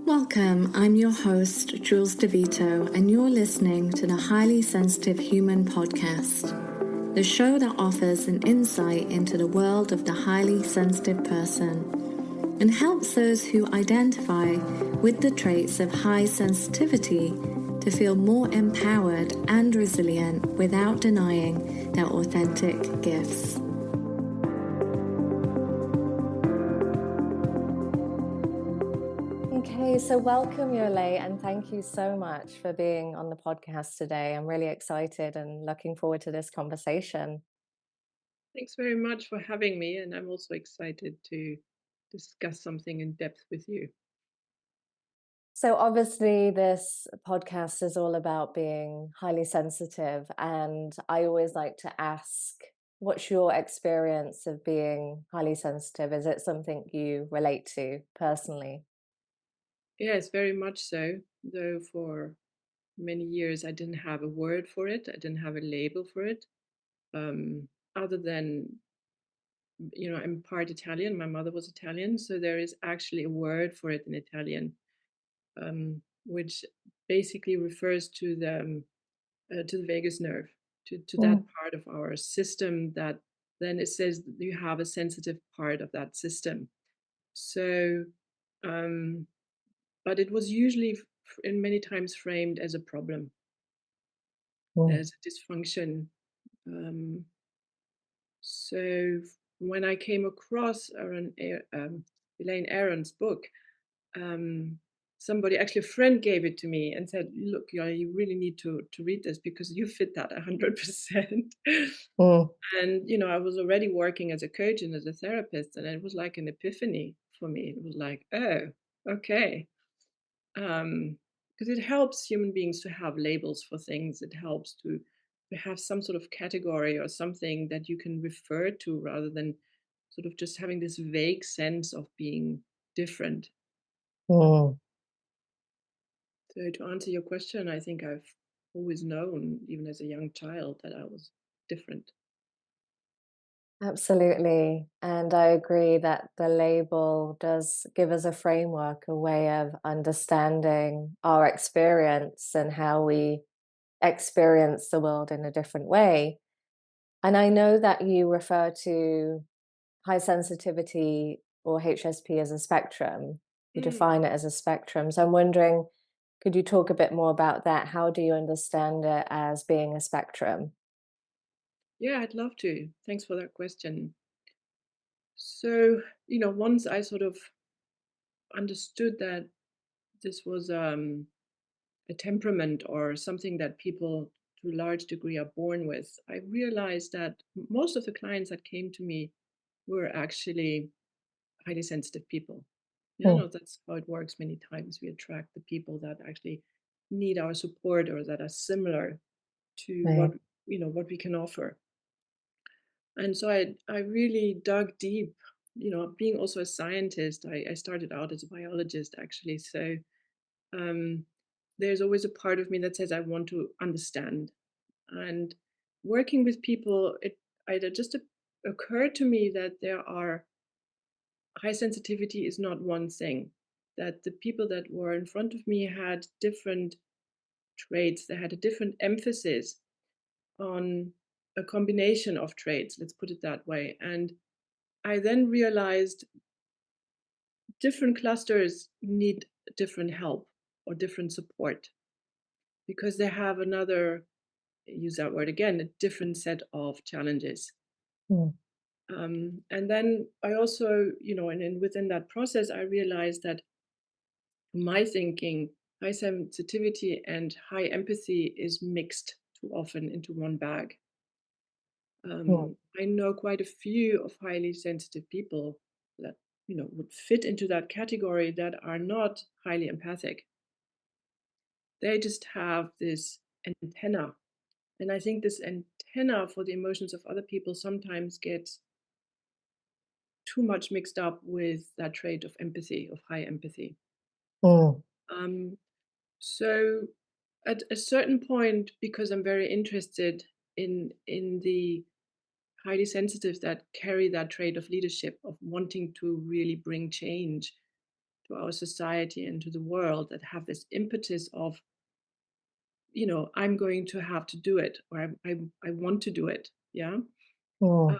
Welcome, I'm your host, Jules DeVito, and you're listening to the Highly Sensitive Human Podcast, the show that offers an insight into the world of the highly sensitive person and helps those who identify with the traits of high sensitivity to feel more empowered and resilient without denying their authentic gifts. Okay, so welcome, Jole, and thank you so much for being on the podcast today. I'm really excited and looking forward to this conversation. Thanks very much for having me, and I'm also excited to discuss something in depth with you. So obviously this podcast is all about being highly sensitive, and I always like to ask, what's your experience of being highly sensitive? Is it something you relate to personally? Yes, very much so. Though for many years I didn't have a word for it, I didn't have a label for it. Other than, I'm part Italian, my mother was Italian, so there is actually a word for it in Italian, which basically refers to the vagus nerve, to that part of our system that then it says that you have a sensitive part of that system. So, um, but it was usually in many times framed as a problem, Mm. as a dysfunction. Um, so when I came across Elaine Aron's book, um, somebody, actually a friend, gave it to me and said, "Look, you really need to read this because you fit that 100%." Mm. And I was already working as a coach and as a therapist, and it was like an epiphany for me. It was like, oh, okay. Because it helps human beings to have labels for things. It helps to have some sort of category or something that you can refer to rather than sort of just having this vague sense of being different. Mm. So to answer your question, I think I've always known, even as a young child, that I was different. Absolutely. And I agree that the label does give us a framework, a way of understanding our experience and how we experience the world in a different way. And I know that you refer to high sensitivity or HSP as a spectrum. You Mm. define it as a spectrum. So I'm wondering, could you talk a bit more about that? How do you understand it as being a spectrum? Yeah, I'd love to. Thanks for that question. So, once I sort of understood that this was a temperament or something that people to a large degree are born with, I realized that most of the clients that came to me were actually highly sensitive people. Mm. That's how it works many times. We attract the people that actually need our support or that are similar to Right. what we can offer. And so I really dug deep, being also a scientist. I started out as a biologist, actually. So um, there's always a part of me that says I want to understand. And working with people, it just occurred to me that there are high sensitivity is not one thing. That the people that were in front of me had different traits. They had a different emphasis on a combination of traits. Let's put it that way. And I then realized different clusters need different help or different support because they have another, use that word again, a different set of challenges. Mm. And then I also, and within that process, I realized that my thinking, high sensitivity and high empathy is mixed too often into one bag. Mm. I know quite a few of highly sensitive people that would fit into that category that are not highly empathic. They just have this antenna, and I think this antenna for the emotions of other people sometimes gets too much mixed up with that trait of empathy, of high empathy. Mm. Um, so at a certain point, because I'm very interested in the highly sensitive that carry that trait of leadership, of wanting to really bring change, to our society and to the world that have this impetus of, I'm going to have to do it, or I want to do it. Yeah. Mm,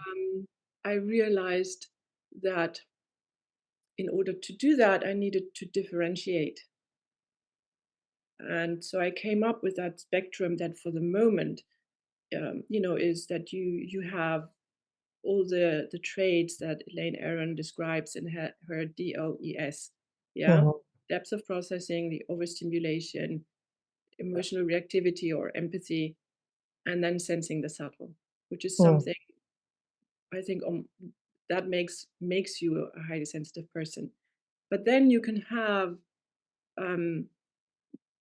I realized that in order to do that, I needed to differentiate. And so I came up with that spectrum that for the moment, is that you have all the traits that Elaine Aron describes in her DOES. Yeah. mhm, Depth of processing, the overstimulation, emotional reactivity or empathy, and then sensing the subtle, which is mm, something I think that makes you a highly sensitive person. But then you can have um,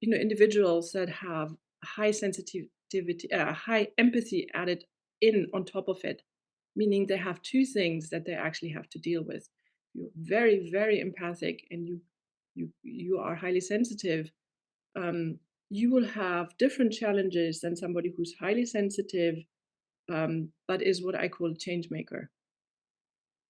individuals that have high sensitivity, high empathy added in on top of it, meaning they have two things that they actually have to deal with. You're very, very empathic, and you are highly sensitive. Um, you will have different challenges than somebody who's highly sensitive, but is what I call a change maker.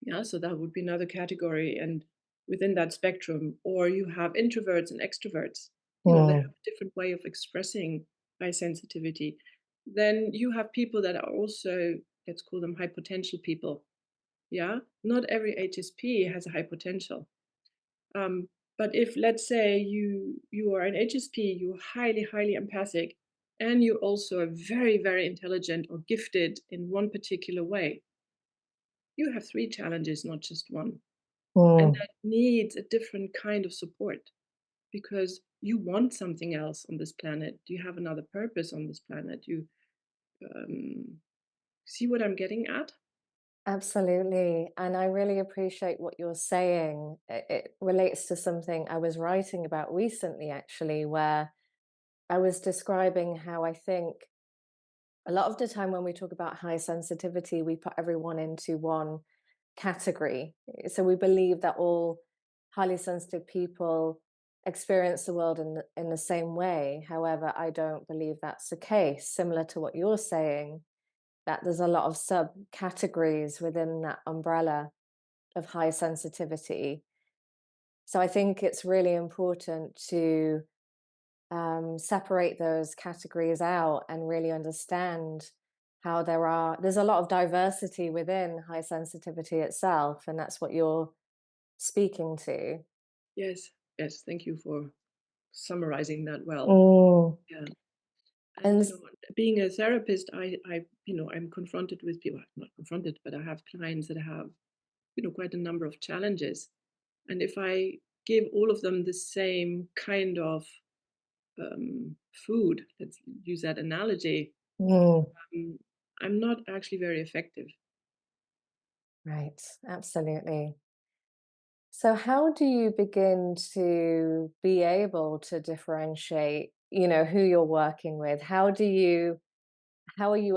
Yeah, so that would be another category. And within that spectrum, or you have introverts and extroverts, they mm, have a different way of expressing high sensitivity. Then you have people that are also, let's call them high potential people. Yeah, not every HSP has a high potential. Um, but if, let's say, you are an HSP, you're highly, highly empathic, and you also are very, very intelligent or gifted in one particular way, you have three challenges, not just one. And mm. that needs a different kind of support because you want something else on this planet. You have another purpose on this planet. You um, see what I'm getting at? Absolutely. And I really appreciate what you're saying. It relates to something I was writing about recently, actually, where I was describing how I think a lot of the time when we talk about high sensitivity, we put everyone into one category. So we believe that all highly sensitive people experience the world in the same way. However, I don't believe that's the case. Similar to what you're saying, that there's a lot of subcategories within that umbrella of high sensitivity. So I think it's really important to separate those categories out and really understand how there's a lot of diversity within high sensitivity itself, and that's what you're speaking to. Yes, yes. Thank you for summarizing that well. Mm. Yeah. And And being a therapist, I'm confronted with people, not confronted, but I have clients that have, quite a number of challenges. And if I give all of them the same kind of food, let's use that analogy, mm, um, I'm not actually very effective. right, absolutely. So how do you begin to be able to differentiate, who you're working with? How are you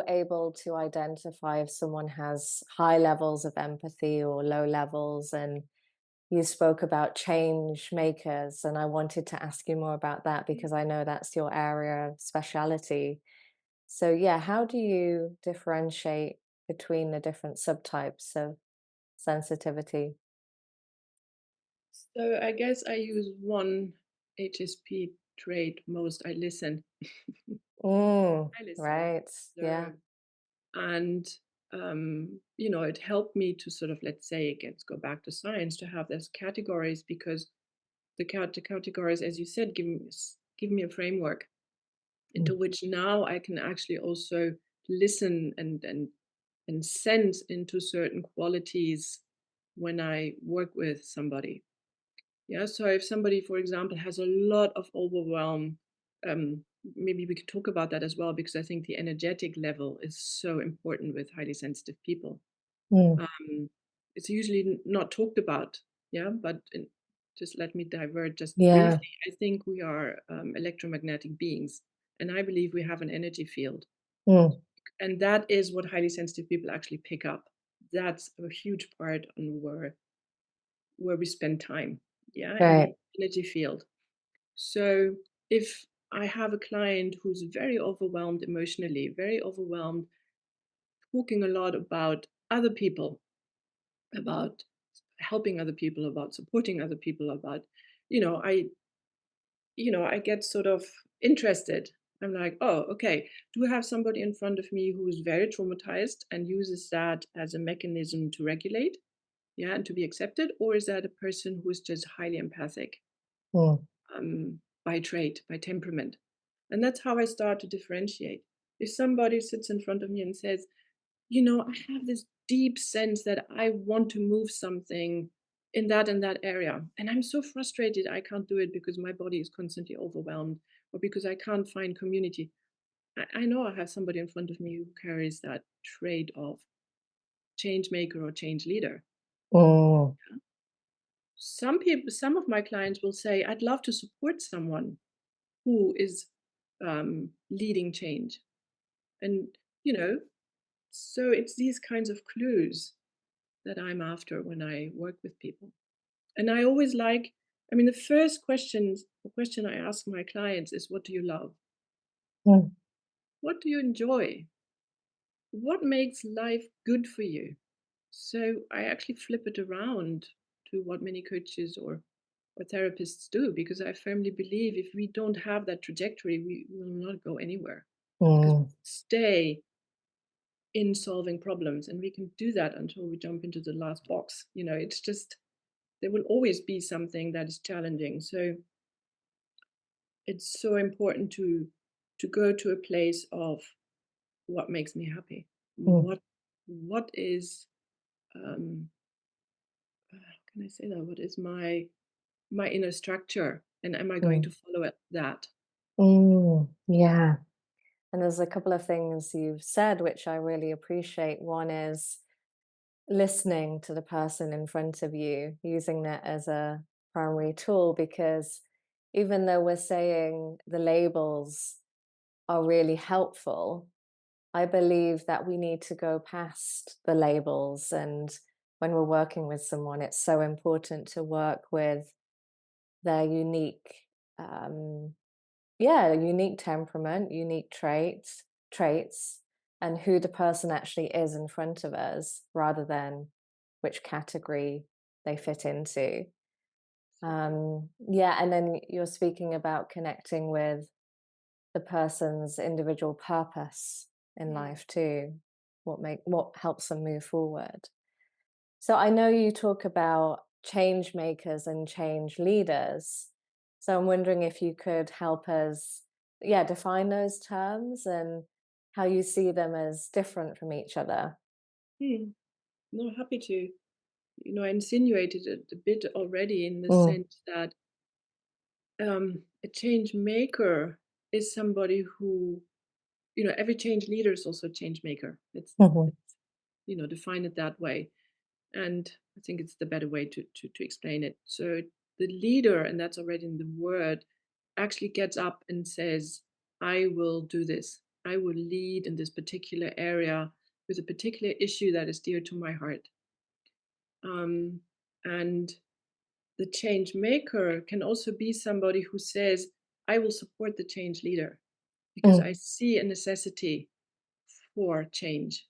able to identify if someone has high levels of empathy or low levels? And you spoke about change makers, and I wanted to ask you more about that because I know that's your area of speciality. So, yeah, how do you differentiate between the different subtypes of sensitivity? So I guess I use one HSP trait most. I listen. Mm, I listen, right. Yeah. observe, and it helped me to sort of, let's say, go back to science, to have those categories, because the categories, as you said, give me a framework Mm, into which now I can actually also listen and sense into certain qualities when I work with somebody. Yeah, so if somebody, for example, has a lot of overwhelm, maybe we could talk about that as well, because I think the energetic level is so important with highly sensitive people. mm, It's usually not talked about, yeah, but just let me divert just yeah. briefly. I think we are electromagnetic beings, and I believe we have an energy field, Mm, and that is what highly sensitive people actually pick up. That's a huge part on where we spend time, yeah, in right. the energy field. So if I have a client who's very overwhelmed emotionally, very overwhelmed, talking a lot about other people, about helping other people, about supporting other people, about you know, I I get sort of interested. I'm like, oh, okay. Do I have somebody in front of me who's very traumatized and uses that as a mechanism to regulate, yeah, and to be accepted, or is that a person who is just highly empathic, Mm, by trait, by temperament? And that's how I start to differentiate. If somebody sits in front of me and says, I have this deep sense that I want to move something in that and that area. And I'm so frustrated I can't do it because my body is constantly overwhelmed or because I can't find community. I know I have somebody in front of me who carries that trait of change maker or change leader. mm, Some of my clients will say, I'd love to support someone who is leading change. And, you know, so it's these kinds of clues that I'm after when I work with people. And I always like, I mean, the question I ask my clients is, what do you love? mm, What do you enjoy? What makes life good for you? So I actually flip it around to what many coaches or therapists do, because I firmly believe if we don't have that trajectory, we will not go anywhere because we mm, stay in solving problems and we can do that until we jump into the last box. It's just there will always be something that is challenging. So it's so important to go to a place of what makes me happy. mm, What is how can I say that? What is my inner structure? And am I going mm, to follow that? yeah. And there's a couple of things you've said which I really appreciate. One is listening to the person in front of you, using that as a primary tool, because even though we're saying the labels are really helpful, I believe that we need to go past the labels. And when we're working with someone, it's so important to work with their unique, um, yeah, unique temperament, unique traits, and who the person actually is in front of us, rather than which category they fit into. Yeah, and then you're speaking about connecting with the person's individual purpose in Mm. life too. What helps them move forward. So I know you talk about change makers and change leaders. So I'm wondering if you could help us, yeah, define those terms and how you see them as different from each other. Hmm. No, happy to. I insinuated it a bit already in the Mm, sense that a change maker is somebody who, every change leader is also a change maker. mhm, It's define it that way. And I think it's the better way to explain it. So the leader, and that's already in the word, actually gets up and says, I will do this. I will lead in this particular area with a particular issue that is dear to my heart. Um, and the change maker can also be somebody who says, I will support the change leader because I mm, see a necessity for change.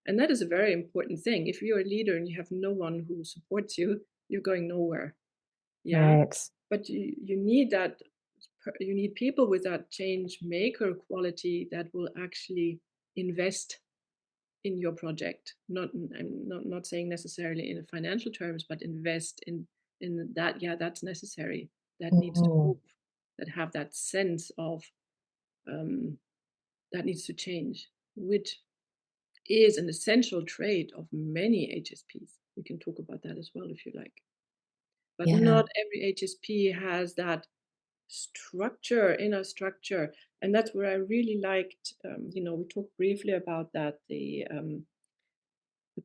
And that is a very important thing. If you're a leader and you have no one who supports you, you're going nowhere. Yeah. right. But you need that, you need people with that change maker quality that will actually invest in your project. I'm not saying necessarily in financial terms, but invest in that. Yeah, that's necessary. That needs to Mm, move. That have that sense of um, that needs to change, which is an essential trait of many HSPs. We can talk about that as well if you like. But yeah. not every HSP has that structure, inner structure. And that's where I really liked, we talked briefly about that, the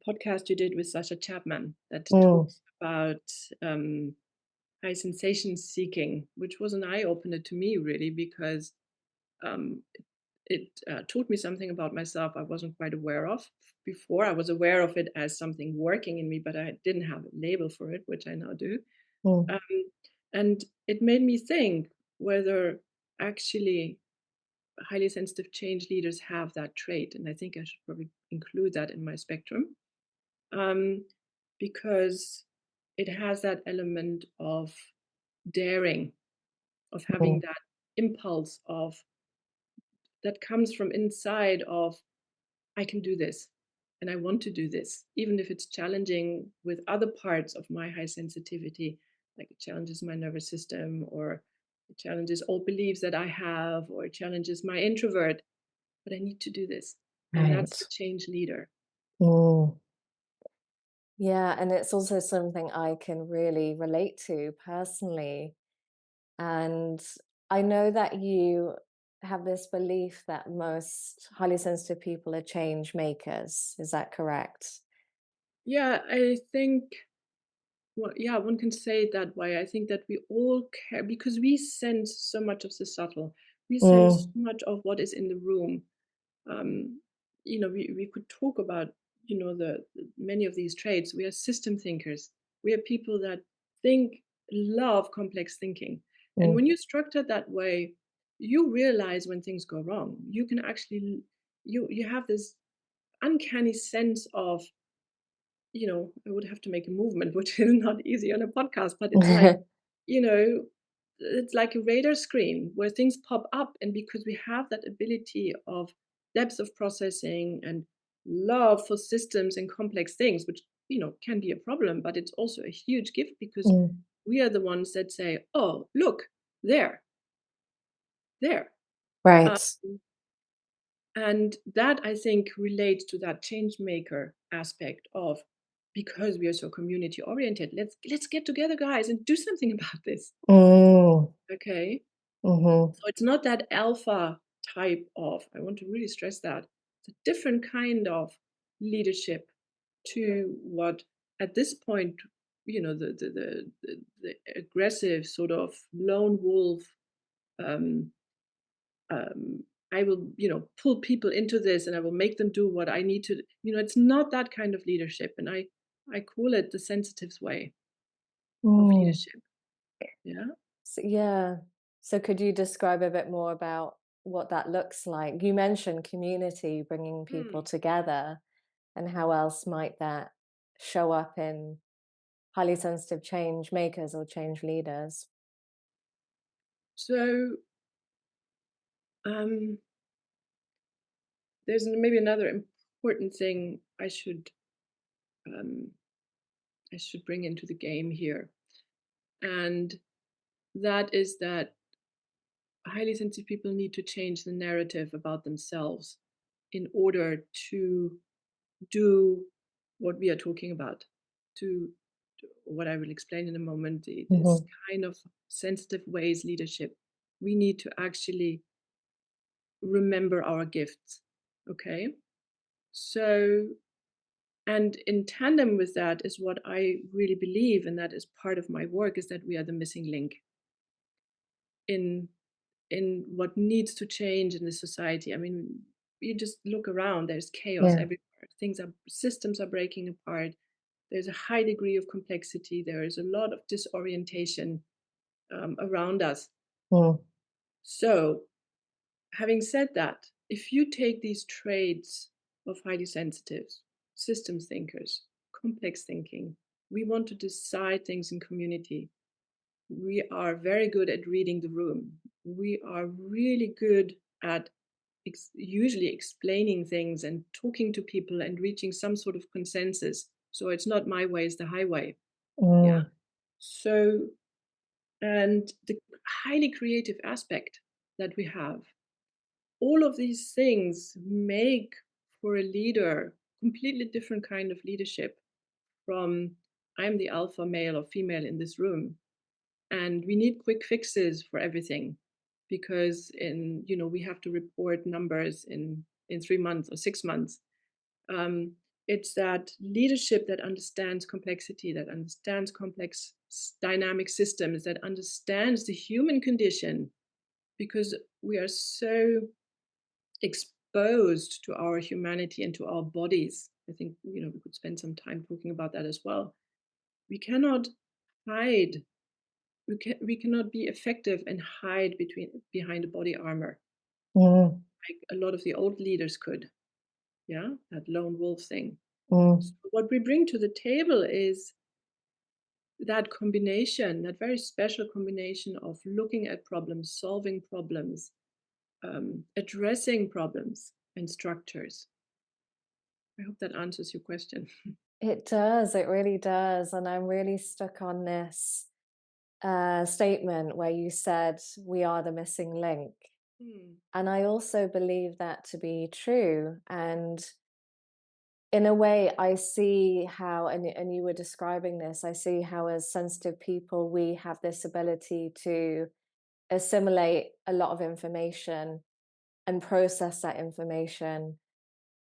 podcast you did with Sasha Chapman that Mm, talks about um, high sensation seeking, which was an eye opener to me, really, because um, it taught me something about myself I wasn't quite aware of before. I was aware of it as something working in me, but I didn't have a label for it, which I now do. mm, Um, and it made me think whether actually highly sensitive change leaders have that trait. And I think I should probably include that in my spectrum um, because it has that element of daring, of having that impulse of that comes from inside of I can do this and I want to do this, even if it's challenging with other parts of my high sensitivity, like it challenges my nervous system, or it challenges old beliefs that I have, or it challenges my introvert, but I need to do this. And that's Right. the change leader. Mm. Yeah, and it's also something I can really relate to personally. And I know that you have this belief that most highly sensitive people are change makers. Is that correct? Yeah, I think, well, yeah, one can say it that way. I think that we all care because we sense so much of the subtle. We sense Mm, so much of what is in the room. um, we could talk about, many of these traits. We are system thinkers. We are people that think, love complex thinking. And mm, when you structure that way, you realize when things go wrong. You can actually, you have this uncanny sense of, I would have to make a movement, which is not easy on a podcast, but it's like, you know, it's like a radar screen where things pop up. And because we have that ability of depth of processing and love for systems and complex things, which, can be a problem, but it's also a huge gift because mm. we are the ones that say, oh, look, there, there. Right. Um, and that, I think, relates to that change maker aspect of, because we are so community oriented, let's get together, guys, and do something about this. Mm, Okay. mhm, So it's not that alpha type of, I want to really stress that. It's a different kind of leadership to what at this point, the aggressive sort of lone wolf, um, I will, pull people into this and I will make them do what I need to. It's not that kind of leadership. And I call it the sensitives way of mm. leadership. Yeah. So, yeah. So could you describe a bit more about what that looks like? You mentioned community, bringing people Hmm. together, and how else might that show up in highly sensitive change makers or change leaders? So um, there's maybe another important thing um, I should bring into the game here, and that is that highly sensitive people need to change the narrative about themselves in order to do what we are talking about, to what I will explain in a moment, this Mhm, kind of sensitive ways leadership. We need to actually remember our gifts. Okay. So, and in tandem with that is what I really believe, and that is part of my work, is that we are the missing link in in what needs to change in the society. I mean, you just look around, there's chaos yeah. everywhere. Systems are breaking apart. There's a high degree of complexity. There is a lot of disorientation around us. Mm, So, having said that, if you take these traits of highly sensitives, systems thinkers, complex thinking, we want to decide things in community. We are very good at reading the room. We are really good at usually explaining things and talking to people and reaching some sort of consensus. So it's not my way is the highway. Yeah. mm, So, and the highly creative aspect that we have, all of these things make for a leader completely different kind of leadership from I'm the alpha male or female in this room and we need quick fixes for everything because we have to report numbers in 3 months or 6 months. um, it's that leadership that understands complexity, that understands complex dynamic systems, that understands the human condition, because we are so exposed to our humanity and to our bodies. I think we could spend some time talking about that as well. We cannot hide. We cannot be effective and hide behind a body armor mm, like a lot of the old leaders could. Yeah, that lone wolf thing. mm, So what we bring to the table is that combination, that very special combination of looking at problems, solving problems, addressing problems and structures. I hope that answers your question. It does, it really does. And I'm really stuck on this statement where you said we are the missing link. Hmm. And I also believe that to be true. And in a way, I see how, and you were describing this, I see how as sensitive people, we have this ability to assimilate a lot of information and process that information.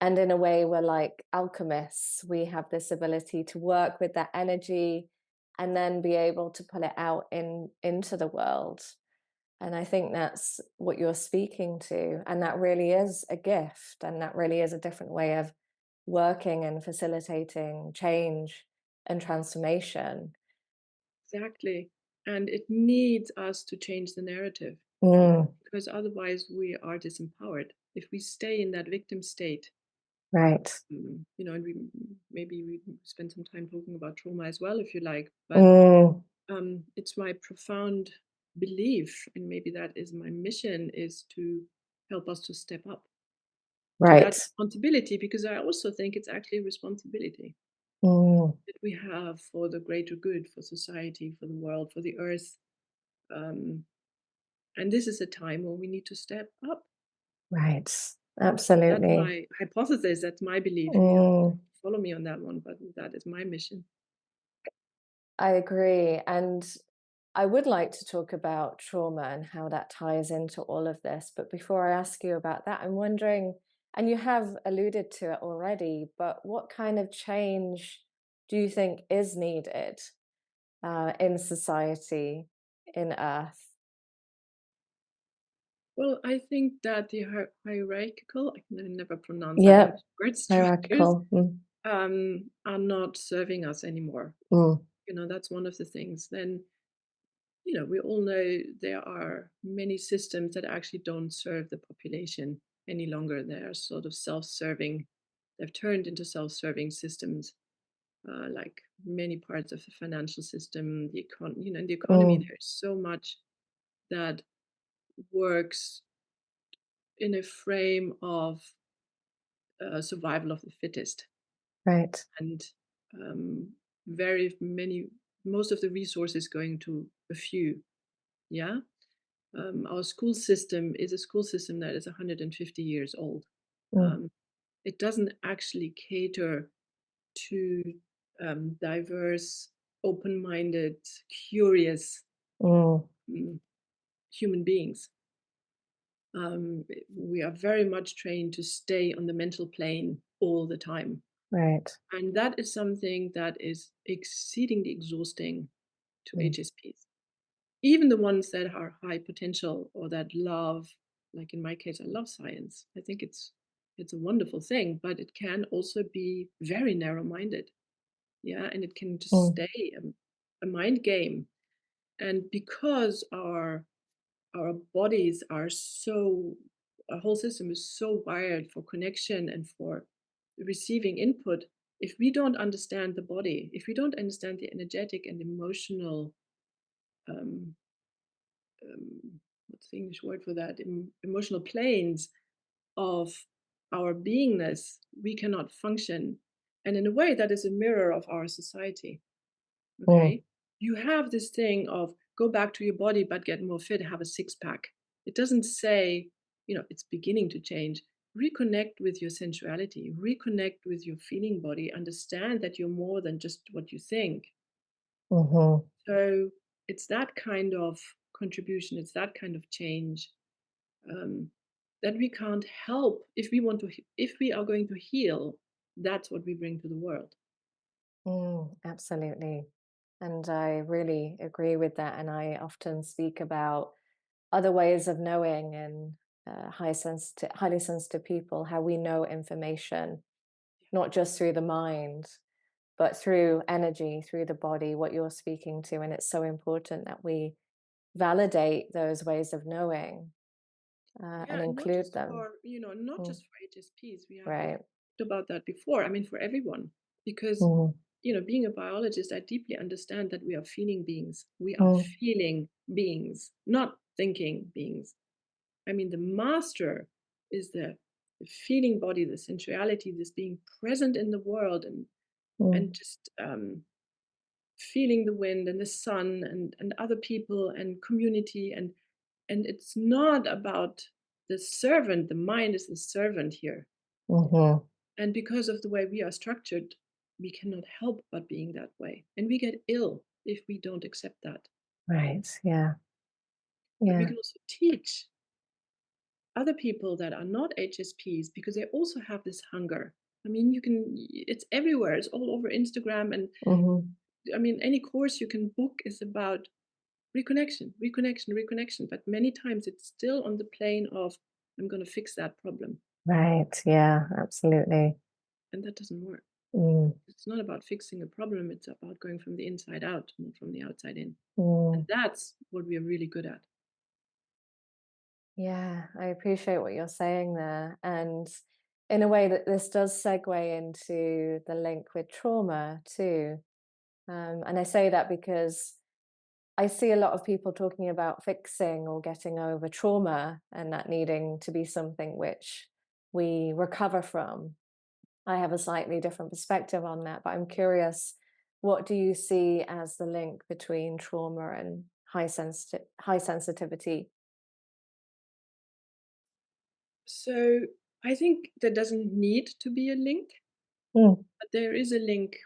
And in a way, we're like alchemists. We have this ability to work with that energy and then be able to pull it out into the world. And I think that's what you're speaking to. And that really is a gift. And that really is a different way of working and facilitating change and transformation. Exactly. And it needs us to change the narrative, Mm, because otherwise we are disempowered. If we stay in that victim state, right. and maybe we spend some time talking about trauma as well, if you like. But Mm, it's my profound belief, and maybe that is my mission, is to help us to step up to that right. responsibility, because I also think it's actually a responsibility Mm, that we have for the greater good, for society, for the world, for the earth. Um, and this is a time when we need to step up. right. That's Absolutely. my hypothesis. That's my belief. You have to Mm. follow me on that one, but that is my mission. I agree. And I would like to talk about trauma and how that ties into all of this. But before I ask you about that, I'm wondering, and you have alluded to it already, but what kind of change do you think is needed in society, in Earth? Well, I think that the hierarchical, I can never pronounce that Yep. English word, structures Hierarchical. Mm, are not serving us anymore. mm, That's one of the things. Then, we all know there are many systems that actually don't serve the population any longer. They are sort of self-serving. They've turned into self-serving systems, like many parts of the financial system, the in the economy, mm, there's so much that works in a frame of survival of the fittest, right. and um, very many, most of the resources going to a few. Yeah. Our school system is a school system that is 150 years old. Mm, Um, it doesn't actually cater to diverse, open-minded, curious mm, mm, human beings. We are very much trained to stay on the mental plane all the time. right. And that is something that is exceedingly exhausting to Mm, HSPs. Even the ones that are high potential or that love, like in my case, I love science. I think it's a wonderful thing, but it can also be very narrow-minded. Yeah, and it can just mm, stay a mind game. And because our bodies are so, our whole system is so wired for connection and for receiving input, if we don't understand the body, if we don't understand the energetic and emotional, um, what's the English word for that, emotional planes of our beingness, we cannot function. And in a way, that is a mirror of our society. mm, Okay. You have this thing of go back to your body, but get more fit, have a six pack. It doesn't say, it's beginning to change. Reconnect with your sensuality, reconnect with your feeling body, understand that you're more than just what you think. mhm, So it's that kind of contribution, it's that kind of change, um, that we can't help if we want to, if we are going to heal, that's what we bring to the world. absolutely. And I really agree with that. And I often speak about other ways of knowing and highly sensitive people, how we know information, not just through the mind, but through energy, through the body, what you're speaking to. And it's so important that we validate those ways of knowing Yeah, and and not include just them. for, not Mm, just for HSPs. We have right. talked about that before. I mean, for everyone, because Mm, being a biologist, I deeply understand that we are feeling beings. We are Mm, feeling beings, not thinking beings. I mean, the master is the feeling body, the sensuality, this being present in the world, and mm, just feeling the wind and the sun and other people and community, and it's not about the servant. The mind is the servant here, mhm. and because of the way we are structured, we cannot help but being that way, and we get ill if we don't accept that. Right. Yeah. But we Yeah. can also teach other people that are not HSPs because they also have this hunger. I mean, it's everywhere. It's all over Instagram. And Mhm. I mean, any course you can book is about reconnection, reconnection, reconnection. But many times it's still on the plane of, I'm going to fix that problem. Right. Yeah. Absolutely. And that doesn't work. Mm, It's not about fixing a problem. It's about going from the inside out, not from the outside in. And mm. that's what we are really good at. Yeah, I appreciate what you're saying there. And in a way that this does segue into the link with trauma too. And I say that because I see a lot of people talking about fixing or getting over trauma and that needing to be something which we recover from. I have a slightly different perspective on that, but I'm curious, what do you see as the link between trauma and high sensitivity? So I think there doesn't need to be a link, Mm, but there is a link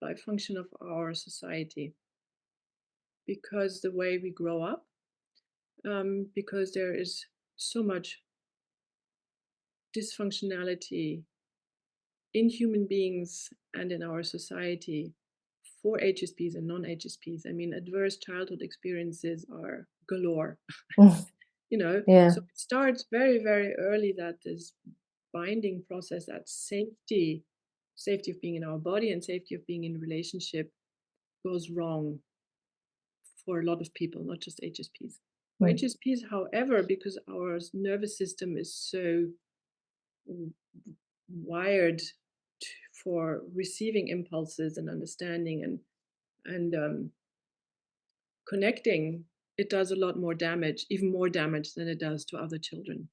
by function of our society, because the way we grow up, because there is so much dysfunctionality in human beings and in our society for HSPs and non-HSPs. I mean, adverse childhood experiences are galore. mm, yeah, So it starts very, very early, that this binding process, that safety of being in our body and safety of being in relationship goes wrong for a lot of people, not just HSPs. For mm, HSPs, however, because our nervous system is so w- wired for receiving impulses and understanding and connecting, it does a lot more damage, even more damage than it does to other children.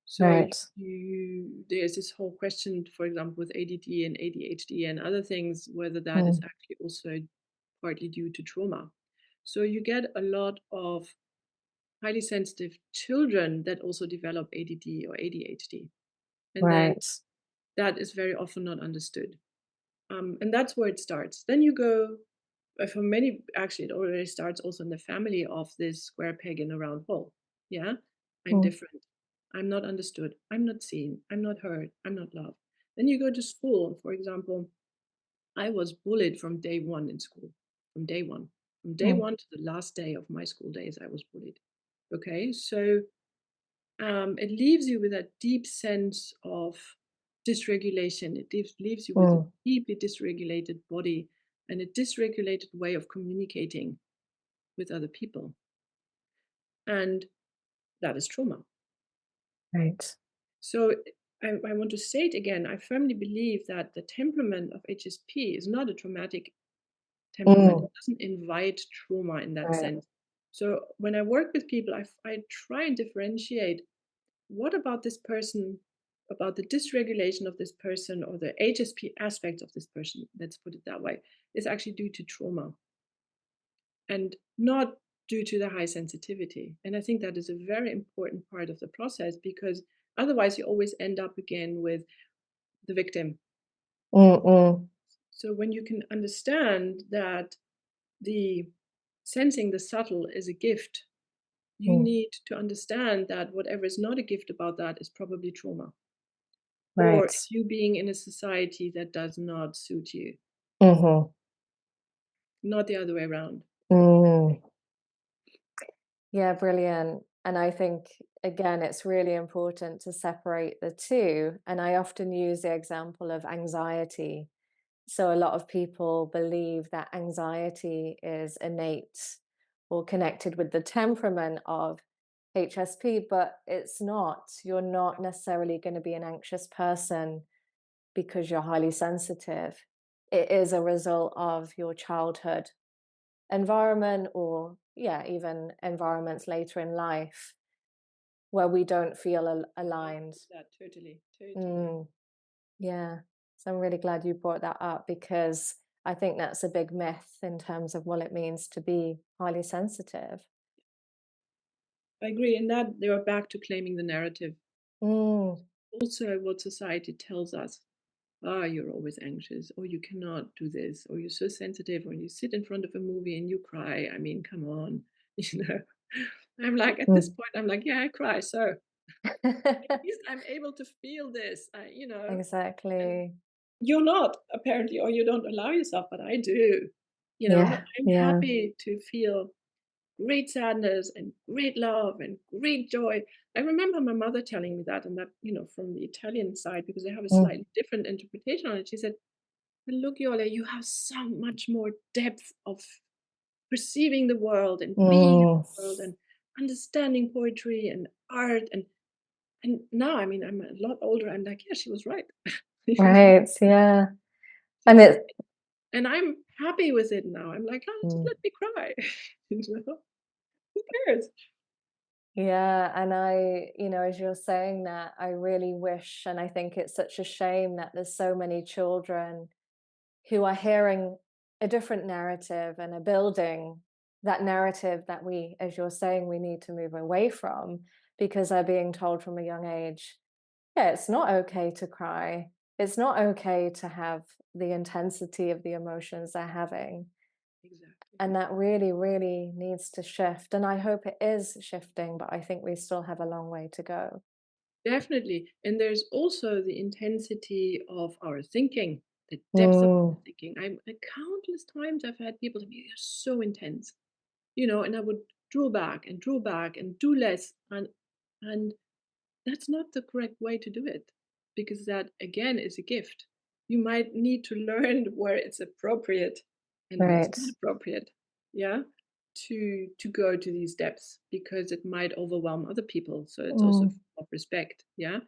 So right. there's this whole question, for example, with ADD and ADHD and other things, whether that is Mm, actually also partly due to trauma. So you get a lot of highly sensitive children that also develop ADD or ADHD. And then right. that is very often not understood. And that's where it starts. Then you go, for many, actually, it already starts also in the family of this square peg in a round hole. Yeah, I'm Mm, different. I'm not understood. I'm not seen. I'm not heard. I'm not loved. Then you go to school. For example, I was bullied from day one in school, from day one. From day mm, one to the last day of my school days, I was bullied. Okay, so it leaves you with a deep sense of dysregulation. It leaves you with a mm, deeply dysregulated body and a dysregulated way of communicating with other people. And that is trauma. right. So I want to say it again. I firmly believe that the temperament of HSP is not a traumatic temperament. Mm, It doesn't invite trauma in that right. sense. So when I work with people, I try and differentiate what about this person, about the dysregulation of this person or the HSP aspect of this person, let's put it that way, is actually due to trauma and not due to the high sensitivity. And I think that is a very important part of the process, because otherwise you always end up again with the victim. Mm, mm, So when you can understand that the sensing the subtle is a gift, you mm, need to understand that whatever is not a gift about that is probably trauma, or right. it's you being in a society that does not suit you, Mhm, not the other way around. mm. Yeah, brilliant. And I think, again, it's really important to separate the two. And I often use the example of anxiety. So a lot of people believe that anxiety is innate or connected with the temperament of HSP, but it's not. You're not necessarily going to be an anxious person because you're highly sensitive. it is a result of your childhood environment, or even environments later in life where we don't feel I aligned. agree with that totally, totally. Mm, yeah. So I'm really glad you brought that up, because I think that's a big myth in terms of what it means to be highly sensitive. I agree. And that they are back to claiming the narrative. Mm, Also, what society tells us, ah, you're always anxious, or you cannot do this, or you're so sensitive, or you sit in front of a movie and you cry. I mean, come on, you know. I'm like, at this mm. point, I'm like, yeah, I cry. So at least I'm able to feel this, and Exactly. you're not apparently, or you don't allow yourself, but I do. Yeah, I'm yeah. happy to feel great sadness and great love and great joy. I remember my mother telling me that, and that, from the Italian side, because they have a Mm, slightly different interpretation on it. She said, "But look, Yola, you have so much more depth of perceiving the world and being in mm. the world and understanding poetry and art." And now, I mean, I'm a lot older. I'm like, yeah, she was right. You know, Right, yeah. And just, it and I'm happy with it now. I'm like, oh, just mm. let me cry. You know, who cares? Yeah, and as you're saying that, I really wish, and I think it's such a shame that there's so many children who are hearing a different narrative and are building that narrative that we, as you're saying, we need to move away from, because they're being told from a young age, yeah, it's not okay to cry. It's not okay to have the intensity of the emotions they're having. Exactly. And that really, really needs to shift. And I hope it is shifting, but I think we still have a long way to go. Definitely. And there's also the intensity of our thinking, the depth of Mm, our thinking. Countless times I've had people tell me, you're so intense, and I would draw back and do less. And that's not the correct way to do it, because that again is a gift. You might need to learn where it's appropriate and where it's right. not appropriate. Yeah. To go to these depths, because it might overwhelm other people. So it's also Mm, of respect. Yeah.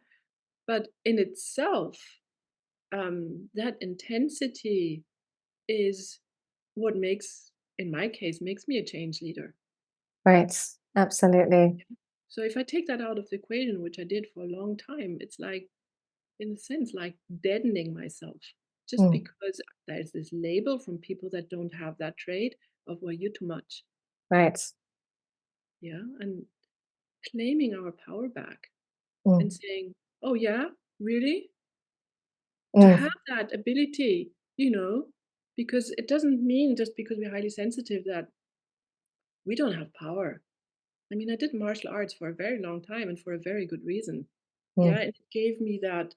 But in itself, that intensity is what makes, in my case, makes me a change leader. right. Absolutely. So if I take that out of the equation, which I did for a long time, it's like, in a sense, like deadening myself, just Mm, because there's this label from people that don't have that trait of, well, you're too much. right. Yeah. And claiming our power back and Mm, saying, oh, yeah, really? To have mm, that ability, because it doesn't mean just because we're highly sensitive that we don't have power. I mean, I did martial arts for a very long time and for a very good reason. Yeah, mm, and it gave me that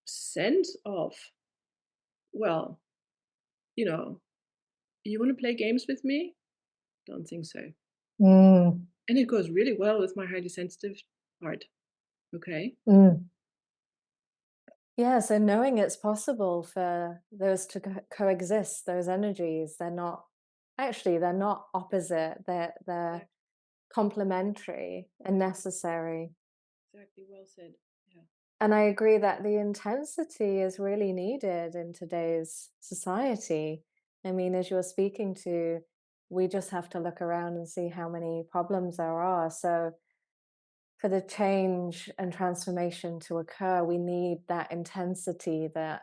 sense of, well, you know, you want to play games with me? Don't think so. mm, And it goes really well with my highly sensitive part. Okay. mm. Yeah, so knowing it's possible for those to coexist, those energies, they're not opposite, they're Exactly. complementary and necessary. Exactly. Well said. Yeah. And I agree that the intensity is really needed in today's society. I mean, as you're speaking to, we just have to look around and see how many problems there are. So, for the change and transformation to occur, we need that intensity that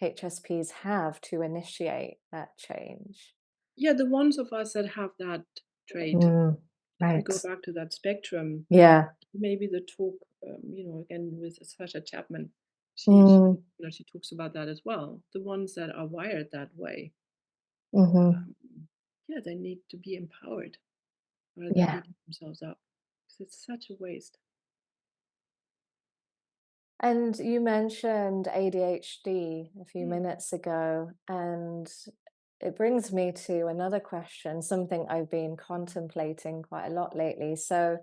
HSPs have to initiate that change. Yeah. The ones of us that have that trait, Mm, if we right. go back to that spectrum, Yeah. maybe the talk, again with Sasha Chapman, Mm, she talks about that as well. The ones that are wired that way, hmm. um, yeah, they need to be empowered rather than Yeah. beating themselves up, because it's such a waste. And you mentioned ADHD a few Mm. minutes ago, and it brings me to another question, something I've been contemplating quite a lot lately. So,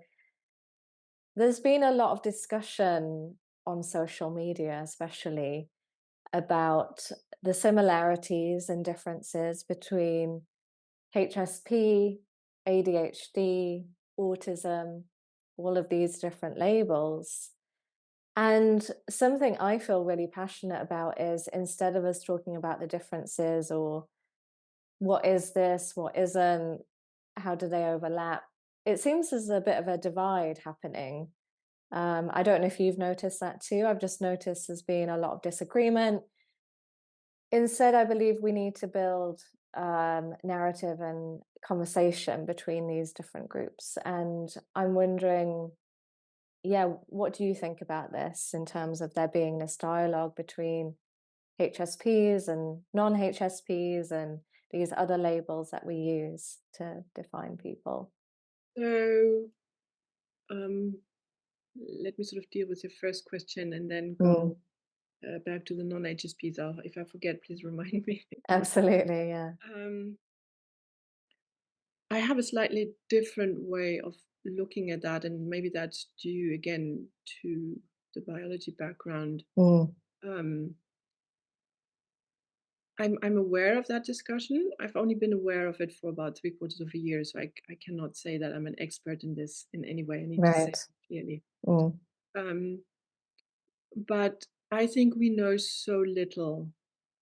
there's been a lot of discussion on social media, especially about the similarities and differences between HSP, ADHD, autism, all of these different labels. And something I feel really passionate about is, instead of us talking about the differences or what is this, what isn't, how do they overlap, it seems there's a bit of a divide happening. I don't know if you've noticed that too. I've just noticed there's been a lot of disagreement. Instead, I believe we need to build narrative and conversation between these different groups. And I'm wondering, yeah, what do you think about this in terms of there being this dialogue between HSPs and non-HSPs and these other labels that we use to define people? So um, let me sort of deal with your first question and then Mm, go back to the non-HSPs. If I forget, please remind me. absolutely, yeah. um, I have a slightly different way of looking at that, and maybe that's due again to the biology background. Mm, Um, I'm aware of that discussion. I've only been aware of it for about 3/4 of a year, so I cannot say that I'm an expert in this in any way. I need to say right. it clearly. Mm, Um, but I think we know so little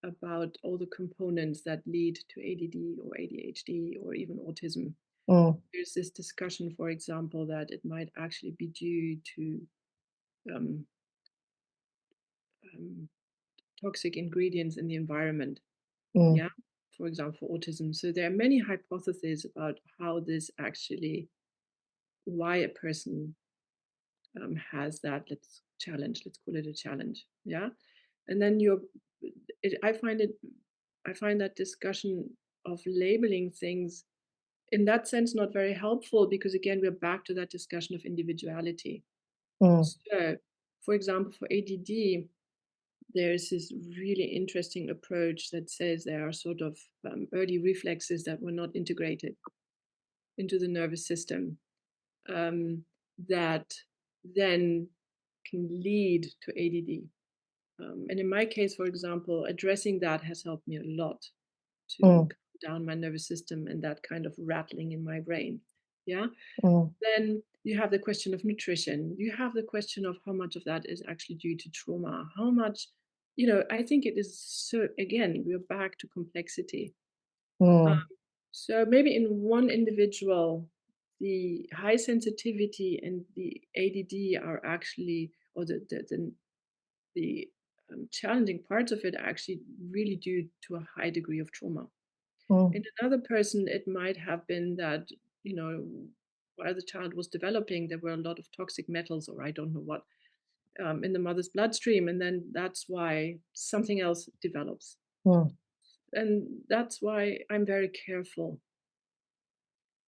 about all the components that lead to ADD or ADHD or even autism. mm, There's this discussion, for example, that it might actually be due to um, um, toxic ingredients in the environment. mm, Yeah, for example, autism. So there are many hypotheses about how this actually, why a person has that. Let's call it a challenge. Yeah, and then I find it, I find that discussion of labeling things in that sense not very helpful, because again we're back to that discussion of individuality. mm, So, for example, for ADD, there's this really interesting approach that says there are sort of early reflexes that were not integrated into the nervous system, um, that then can lead to ADD. And in my case, for example, addressing that has helped me a lot to mm, calm down my nervous system and that kind of rattling in my brain. Yeah. mm, Then you have the question of nutrition. You have the question of how much of that is actually due to trauma. How much, I think it is so, again, we're back to complexity. Um, mm, so maybe in one individual, the high sensitivity and the ADD are actually, or the challenging parts of it are actually really due to a high degree of trauma. mm, In another person, it might have been that, you know, while the child was developing, there were a lot of toxic metals, or I don't know what, in the mother's bloodstream. And then that's why something else develops. mm, And that's why I'm very careful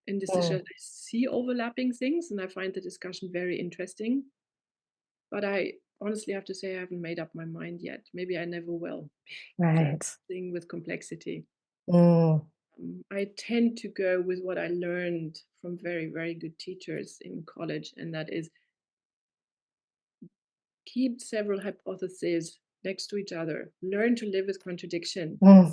in decisions. mm. I see overlapping things and I find the discussion very interesting. But I honestly have to say I haven't made up my mind yet. Maybe I never will. The Right. thing with complexity. Mm, I tend to go with what I learned from very, very good teachers in college, and that is keep several hypotheses next to each other, learn to live with contradiction, mm,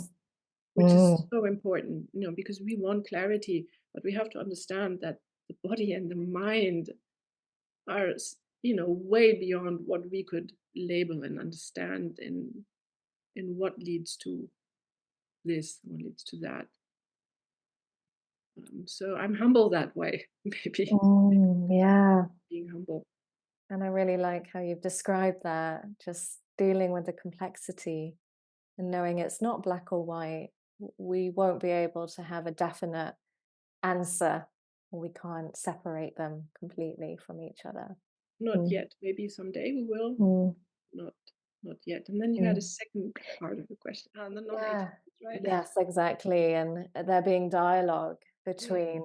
which is mm, so important, because we want clarity, but we have to understand that the body and the mind are, way beyond what we could label and understand in what leads to this, what leads to that. So I'm humble that way, maybe yeah. being humble. And I really like how you've described that, just dealing with the complexity and knowing it's not black or white. We won't be able to have a definite answer, or we can't separate them completely from each other. Not Mm, yet. Maybe someday we will. mm, Not not yet. And then you had a mm. second part of the question. The Yeah. non-HSPs, right? Yes, exactly. And there being dialogue Mm. between.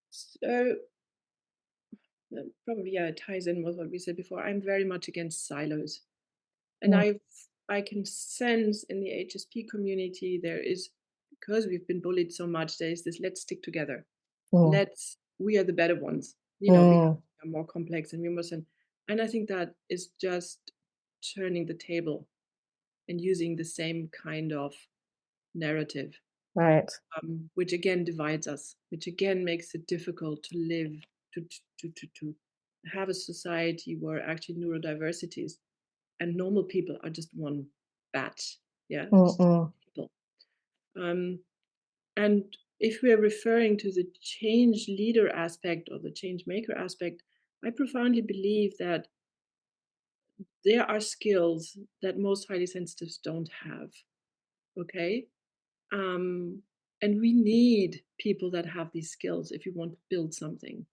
So probably, yeah, it ties in with what we said before. I'm very much against silos. And Mm, I can sense in the HSP community there is, because we've been bullied so much, there is this let's stick together. mm, We are the better ones, because mm, we are more complex and we're more and I think that is just turning the table and using the same kind of narrative, right. which again divides us, which again makes it difficult to live to have a society where actually neurodiversities and normal people are just one batch. Yeah, just Mm-mm. people. And if we're referring to the change leader aspect or the change maker aspect, I profoundly believe that there are skills that most highly sensitives don't have. Okay. And we need people that have these skills if you want to build something.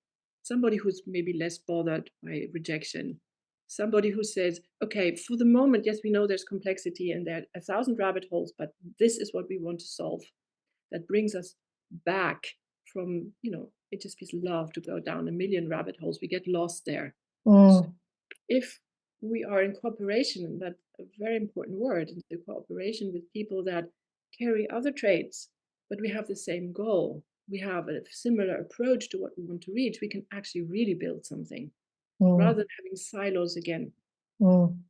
Somebody who's maybe less bothered by rejection. Somebody who says, okay, for the moment, yes, we know there's complexity and there are 1,000 rabbit holes, but this is what we want to solve. That brings us back from, HSPs love to go down a million rabbit holes. We get lost there. So Mm. if we are in cooperation, and that's a very important word, the cooperation with people that carry other traits, but we have the same goal, we have a similar approach to what we want to reach, we can actually really build something rather Mm. than having silos again Mm.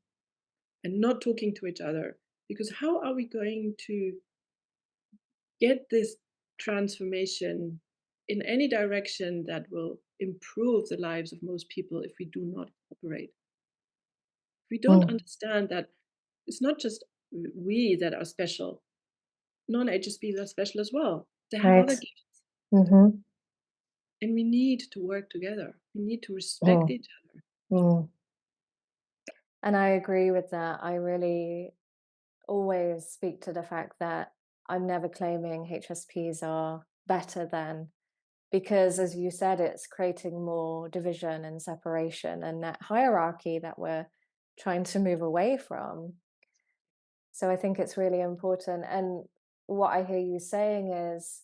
and not talking to each other. Because how are we going to get this transformation in any direction that will improve the lives of most people if we do not cooperate? If we don't Mm. understand that it's not just we that are special, non-HSPs are special as well. They have Right. other gifts, Mm-hmm. and we need to work together. We need to respect Mm. each other. Mm. And I agree with that. I really always speak to the fact that I'm never claiming HSPs are better than, because as you said, it's creating more division and separation and that hierarchy that we're trying to move away from. So I think it's really important. And what I hear you saying is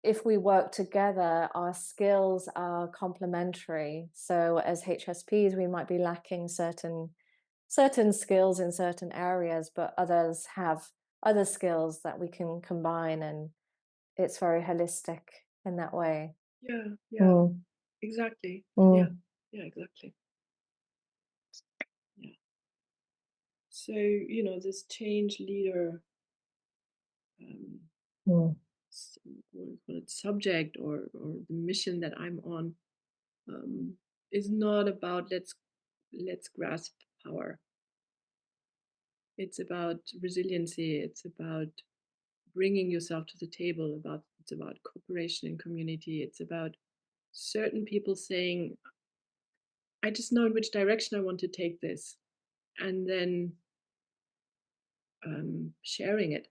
if we work together, our skills are complementary. So as HSPs, we might be lacking certain skills in certain areas, but others have other skills that we can combine, and it's very holistic in that way. Yeah, yeah, Mm. exactly. Yeah, Mm. yeah, exactly. Yeah. So, this change leader um, Mm. what do you call it, subject or the mission that I'm on um, is not about let's grasp power. It's about resiliency. It's about bringing yourself to the table. It's about cooperation and community. It's about certain people saying, "I just know in which direction I want to take this," and then sharing it,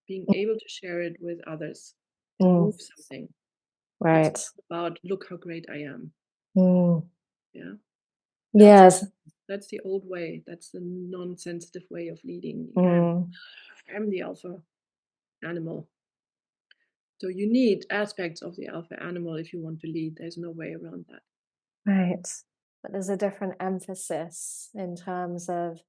being able to share it with others and Mm. move something. It's Right. not about look how great I am. Mm. Yeah, that's Yes. that's the old way. That's the non-sensitive way of leading. Mm. I'm the alpha animal. So you need aspects of the alpha animal if you want to lead. There's no way around that. Right. But there's a different emphasis in terms of,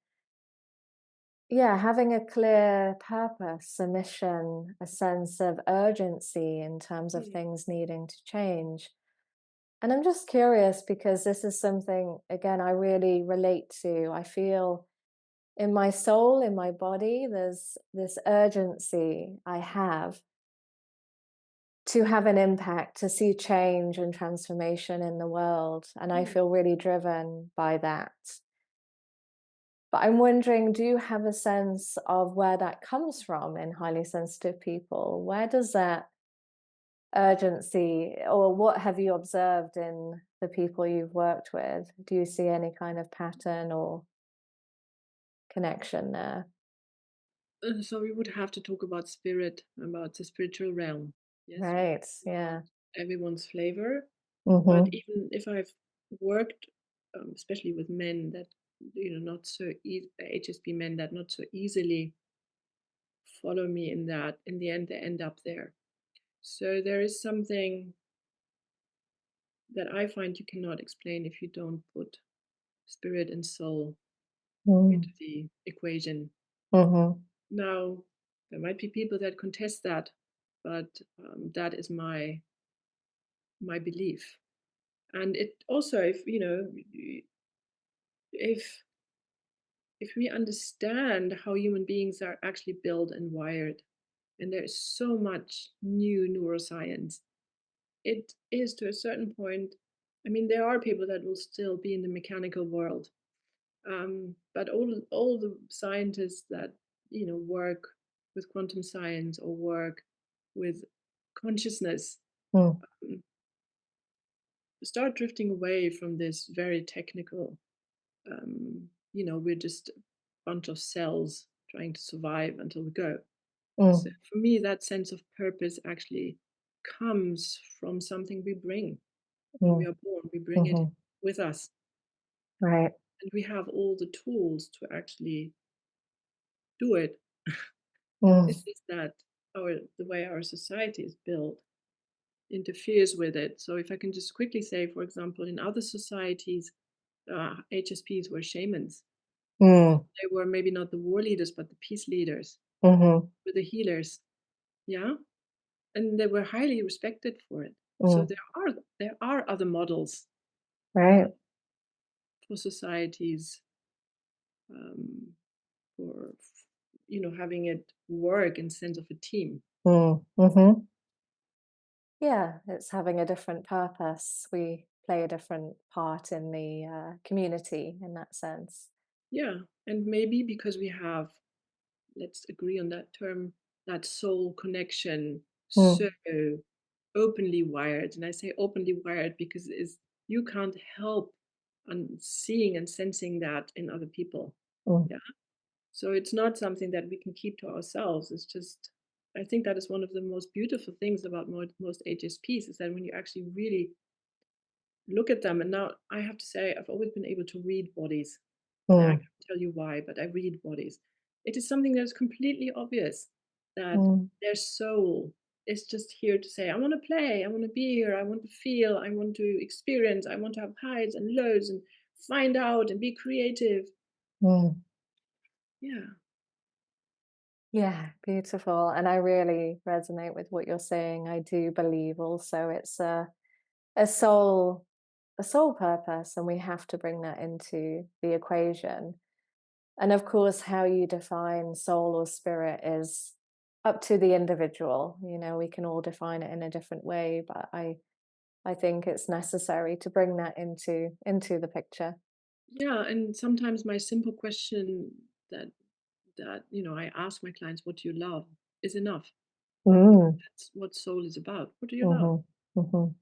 yeah, having a clear purpose, a mission, a sense of urgency in terms of Mm. things needing to change. And I'm just curious because this is something, again, I really relate to. I feel in my soul, in my body, there's this urgency I have to have an impact, to see change and transformation in the world. And I Mm. feel really driven by that. But I'm wondering, do you have a sense of where that comes from in highly sensitive people? Where does that urgency, or what have you observed in the people you've worked with? Do you see any kind of pattern or connection there? So we would have to talk about spirit, about the spiritual realm. Yes, we Right. can talk Yeah. about everyone's flavor. But Mm-hmm. even if I've worked, especially with men that not so HSP men that not so easily follow me in that, in the end they end up there. So there is something that I find you cannot explain if you don't put spirit and soul into the equation. Mm-hmm. Now, there might be people that contest that, but that is my belief. And it also, if if we understand how human beings are actually built and wired, and there is so much new neuroscience, it is to a certain point I mean, there are people that will still be in the mechanical world, but all the scientists that work with quantum science or work with consciousness Mm, um, start drifting away from this very technical. We're just a bunch of cells trying to survive until we go. So mm, for me, that sense of purpose actually comes from something we bring when we mm, are born. We bring it mhm. with us, Right. and we have all the tools to actually do it. Mm, It's just that the way our society is built interferes with it. So if I can just quickly say, for example, in other societies, HSPs were shamans. mm, They were maybe not the war leaders, but the peace leaders, mhm, were the healers. Yeah, and they were highly respected for it. So mm. there are other models uh, Right. for societies, um, for having it work in sense of a team. Mm, mhm. Yeah, it's having a different purpose. We play a different part in the community in that sense. Yeah, and maybe because we have, let's agree on that term, that soul connection, so Mm, openly wired. And I say openly wired because you can't help on seeing and sensing that in other people. mm, Yeah. So it's not something that we can keep to ourselves. It's just, I think that is one of the most beautiful things about most HSPs is that when you actually really look at them, and now I have to say, I've always been able to read bodies. And I mm, can't tell you why, but I read bodies. It is something that is completely obvious that mm, their soul is just here to say, I want to play, I want to be here, I want to feel, I want to experience, I want to have highs and lows and find out and be creative. mm. Yeah. Yeah, beautiful. And I really resonate with what you're saying. I do believe also it's a soul a soul purpose, and we have to bring that into the equation. And of course, how you define soul or spirit is up to the individual. We can all define it in a different way, but I think it's necessary to bring that into the picture. Yeah. And sometimes my simple question that I ask my clients, what do you love, is enough. Mm, That's what soul is about. What do you love? mhm, mhm.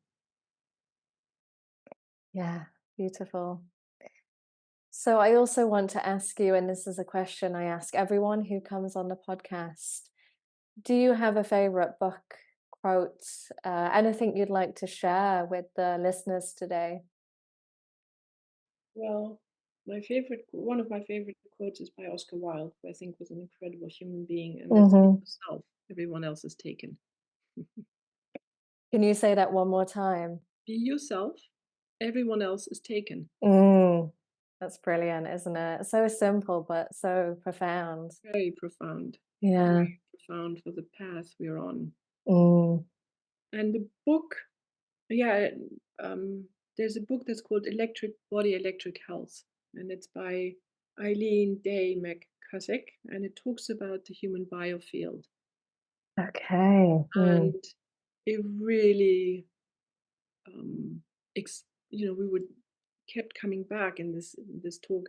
Yeah, beautiful. So I also want to ask you, and this is a question I ask everyone who comes on the podcast. Do you have a favorite book, quote, anything you'd like to share with the listeners today? Well, one of my favorite quotes is by Oscar Wilde, who I think was an incredible human being, and that's "Be Hmm. yourself. Everyone else is taken." Can you say that one more time? Be yourself. Everyone else is taken. Mm, that's brilliant, isn't it? So simple, but so profound. Very profound. Yeah. Very profound for the path we're on. Mm, And the book, yeah, there's a book that's called Electric Body, Electric Health, and it's by Eileen Day McCusick, and it talks about the human biofield. okay. Mm, And it really we would kept coming back in this talk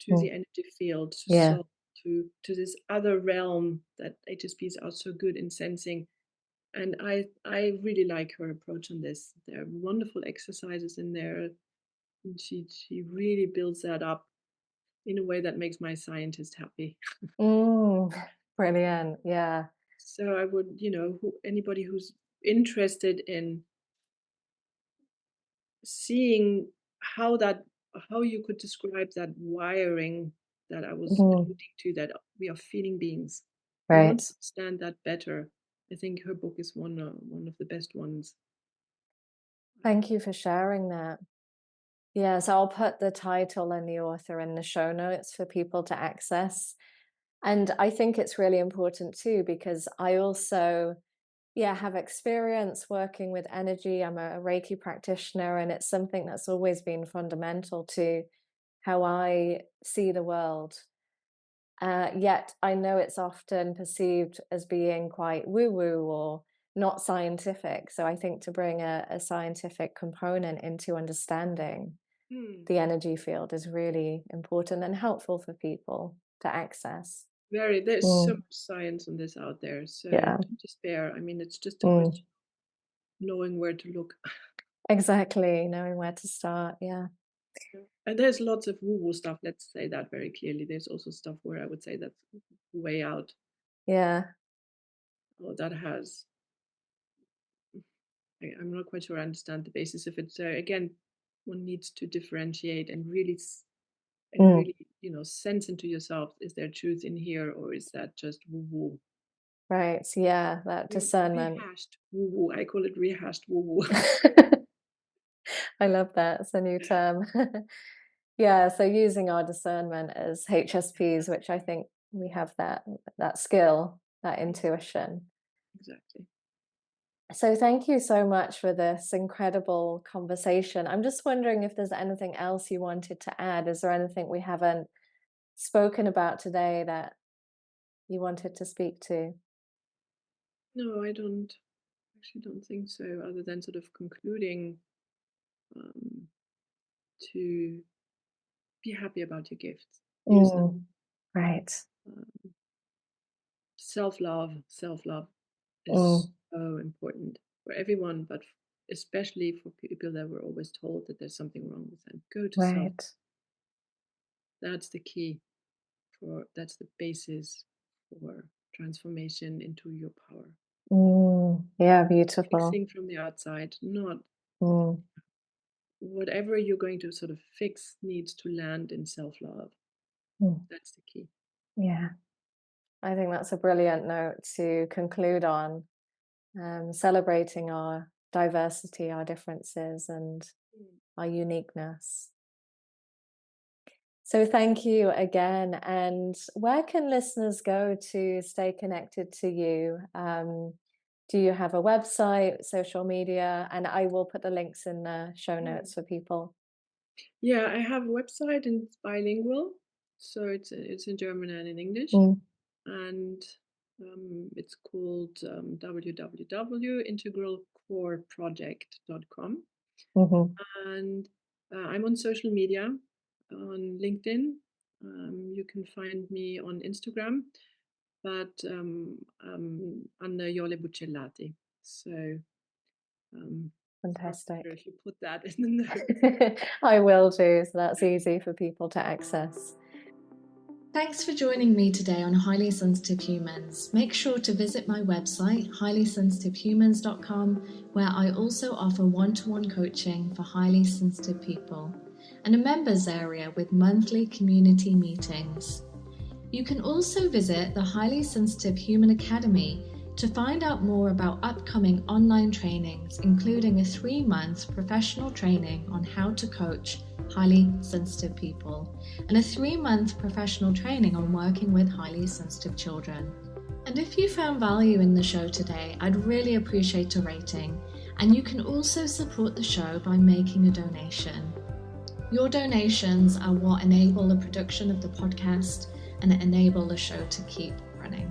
to mm, the energy field, to yeah. soul, to this other realm that HSPs are so good in sensing. And I really like her approach on this. There are wonderful exercises in there, and she really builds that up in a way that makes my scientist happy. Mm, brilliant. Yeah. So I would, anybody who's interested in seeing how that how you could describe that wiring that I was Mm, alluding to, that we are feeling beings who want right. to understand that better. I think her book is one of the best ones. Thank you for sharing that. Yes, I'll put the title and the author in the show notes for people to access. And I think it's really important too, because I also, yeah, have experience working with energy. I'm a Reiki practitioner, and it's something that's always been fundamental to how I see the world. Yet I know it's often perceived as being quite woo woo or not scientific. So I think to bring a scientific component into understanding the energy field is really important and helpful for people to access. There's so much science on this out there, so Yeah. don't despair. I mean, it's just a question of knowing where to look. Exactly, knowing where to start. Yeah. And there's lots of woo-woo stuff, let's say that very clearly. There's also stuff where I would say that's way out, Yeah. or that has, I'm not quite sure I understand the basis of it. So again, one needs to differentiate and really, sense into yourself, is there truth in here, or is that just woo-woo? Right. Yeah, that discernment. Rehashed woo-woo. I call it rehashed woo-woo. I love that. It's a new term. Yeah, so using our discernment as HSPs, which I think we have that skill, that intuition. Exactly. So thank you so much for this incredible conversation. I'm just wondering if there's anything else you wanted to add. Is there anything we haven't spoken about today that you wanted to speak to? No, I actually don't think so, other than sort of concluding to be happy about your gifts, use them. Right. Self-love is Mm, so important for everyone, but especially for people that were always told that there's something wrong with them. Go to self. right. That's the key that's the basis for transformation into your power. Yeah, beautiful. Fixing from the outside, not Mm, whatever you're going to sort of fix needs to land in self-love. mm, That's the key. yeah. I think that's a brilliant note to conclude on, celebrating our diversity, our differences, and our uniqueness. So thank you again. And where can listeners go to stay connected to you? Do you have a website, social media? And I will put the links in the show notes for people. Yeah, I have a website and it's bilingual, so it's in German and in English, Mm, and it's called www.integralcoreproject.com, mhm. and I'm on social media, on LinkedIn. You can find me on Instagram, but under Jole Berlage-Buccellati. So Fantastic. if you put that in the notes. I will do, so that's easy for people to access. Thanks for joining me today on Highly Sensitive Humans. Make sure to visit my website, highlysensitivehumans.com, where I also offer one-to-one coaching for highly sensitive people, and a members area with monthly community meetings. You can also visit the Highly Sensitive Human Academy to find out more about upcoming online trainings, including a 3-month professional training on how to coach highly sensitive people, and a 3-month professional training on working with highly sensitive children. And if you found value in the show today, I'd really appreciate a rating, and you can also support the show by making a donation. Your donations are what enable the production of the podcast and enable the show to keep running.